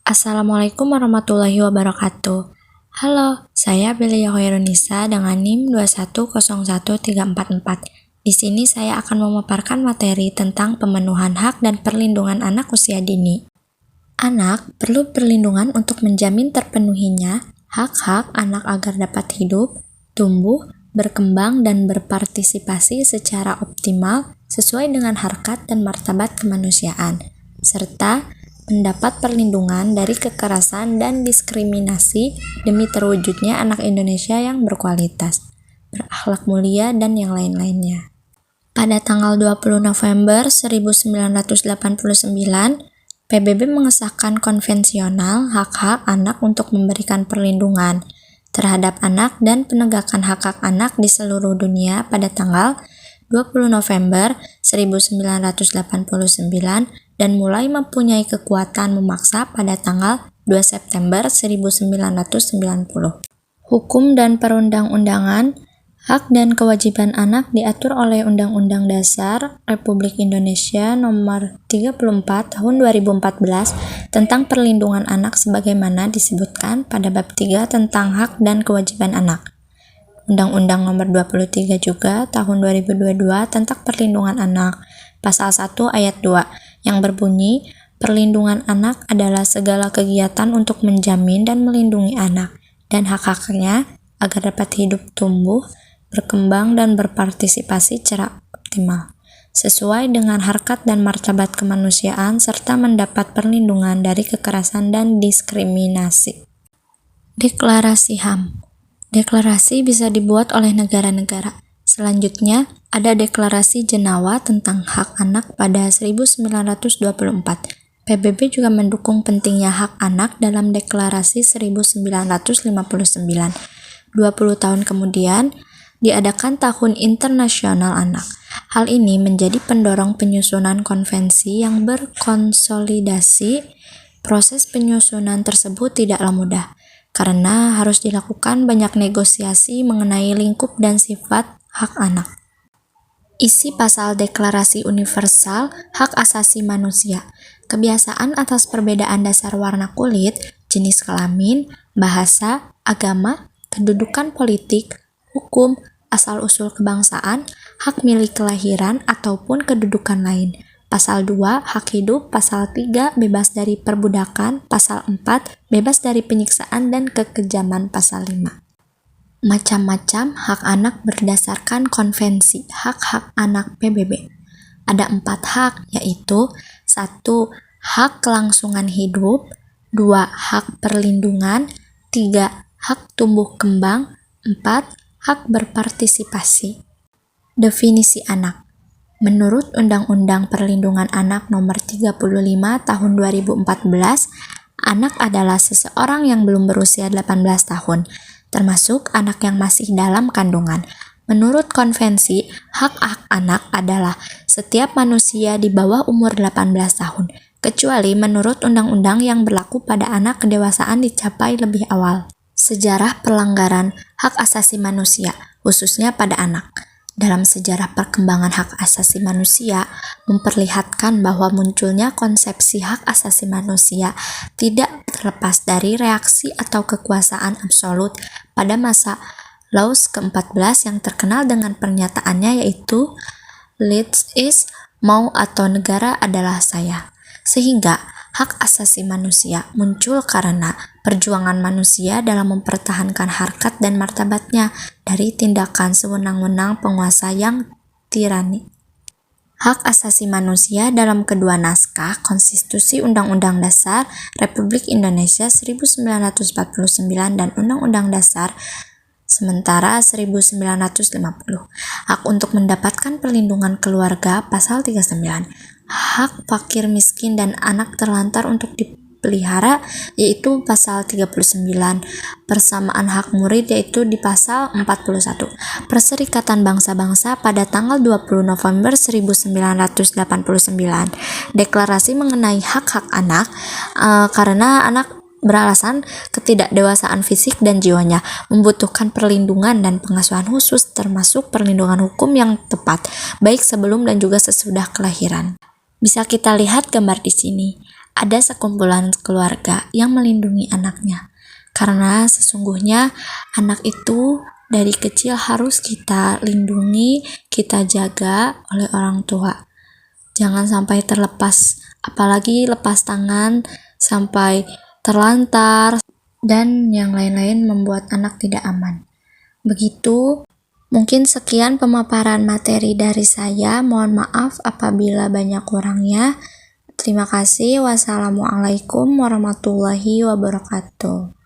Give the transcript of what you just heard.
Assalamualaikum warahmatullahi wabarakatuh. Halo, saya Belia Hoirunisa dengan NIM 2101344. Di sini saya akan memaparkan materi tentang pemenuhan hak dan perlindungan anak usia dini. Anak perlu perlindungan untuk menjamin terpenuhinya hak-hak anak agar dapat hidup, tumbuh, berkembang, dan berpartisipasi secara optimal sesuai dengan harkat dan martabat kemanusiaan, serta mendapat perlindungan dari kekerasan dan diskriminasi demi terwujudnya anak Indonesia yang berkualitas, berakhlak mulia, dan yang lain-lainnya. Pada tanggal 20 November 1989, PBB mengesahkan konvensional hak-hak anak untuk memberikan perlindungan terhadap anak dan penegakan hak-hak anak di seluruh dunia pada tanggal 20 November 1989 dan mulai mempunyai kekuatan memaksa pada tanggal 2 September 1990. Hukum dan perundang-undangan, hak dan kewajiban anak diatur oleh Undang-Undang Dasar Republik Indonesia Nomor 34 Tahun 2014 tentang Perlindungan Anak sebagaimana disebutkan pada bab 3 tentang hak dan kewajiban anak. Undang-Undang Nomor 23 juga Tahun 2022 tentang Perlindungan Anak, Pasal 1 Ayat 2, yang berbunyi, perlindungan anak adalah segala kegiatan untuk menjamin dan melindungi anak dan hak-haknya agar dapat hidup, tumbuh, berkembang, dan berpartisipasi secara optimal, sesuai dengan harkat dan martabat kemanusiaan serta mendapat perlindungan dari kekerasan dan diskriminasi. Deklarasi HAM. Deklarasi bisa dibuat oleh negara-negara. Selanjutnya, ada Deklarasi Jenewa tentang Hak Anak pada 1924. PBB juga mendukung pentingnya hak anak dalam Deklarasi 1959. 20 tahun kemudian, diadakan Tahun Internasional Anak. Hal ini menjadi pendorong penyusunan konvensi yang berkonsolidasi. Proses penyusunan tersebut tidaklah mudah, karena harus dilakukan banyak negosiasi mengenai lingkup dan sifat hak anak. Isi pasal Deklarasi Universal Hak Asasi Manusia. Kebiasaan atas perbedaan dasar warna kulit, jenis kelamin, bahasa, agama, kedudukan politik, hukum, asal-usul kebangsaan, hak milik kelahiran, ataupun kedudukan lain. Pasal 2, hak hidup. Pasal 3, bebas dari perbudakan. Pasal 4, bebas dari penyiksaan dan kekejaman. Pasal 5. Macam-macam hak anak berdasarkan konvensi hak-hak anak PBB. Ada 4 hak, yaitu 1. Hak kelangsungan hidup, 2. Hak perlindungan, 3. Hak tumbuh kembang, 4. Hak berpartisipasi. Definisi anak. Menurut Undang-Undang Perlindungan Anak Nomor 35 Tahun 2014, anak adalah seseorang yang belum berusia 18 tahun, termasuk anak yang masih dalam kandungan. Menurut konvensi, hak-hak anak adalah setiap manusia di bawah umur 18 tahun, kecuali menurut undang-undang yang berlaku pada anak kedewasaan dicapai lebih awal. Sejarah pelanggaran hak asasi manusia, khususnya pada anak. Dalam sejarah perkembangan hak asasi manusia, memperlihatkan bahwa munculnya konsepsi hak asasi manusia tidak terlepas dari reaksi atau kekuasaan absolut pada masa Laws ke-14 yang terkenal dengan pernyataannya yaitu "Leeds is mau atau negara adalah saya", sehingga hak asasi manusia muncul karena perjuangan manusia dalam mempertahankan harkat dan martabatnya dari tindakan sewenang-wenang penguasa yang tirani. Hak asasi manusia dalam kedua naskah Konstitusi Undang-Undang Dasar Republik Indonesia 1949 dan Undang-Undang Dasar Sementara 1950. Hak untuk mendapatkan perlindungan keluarga Pasal 39. Hak fakir miskin dan anak terlantar untuk dipelihara yaitu Pasal 39. Persamaan hak murid yaitu di Pasal 41. Perserikatan Bangsa-Bangsa pada tanggal 20 November 1989. Deklarasi mengenai hak-hak anak karena anak beralasan ketidakdewasaan fisik dan jiwanya membutuhkan perlindungan dan pengasuhan khusus termasuk perlindungan hukum yang tepat baik sebelum dan juga sesudah kelahiran. Bisa kita lihat gambar di sini. ada sekumpulan keluarga yang melindungi anaknya. Karena sesungguhnya anak itu dari kecil harus kita lindungi, kita jaga oleh orang tua. Jangan sampai terlepas, apalagi lepas tangan sampai terlantar dan yang lain-lain membuat anak tidak aman. Begitu, mungkin sekian pemaparan materi dari saya. Mohon maaf apabila banyak kurangnya. Terima kasih. Wassalamualaikum warahmatullahi wabarakatuh.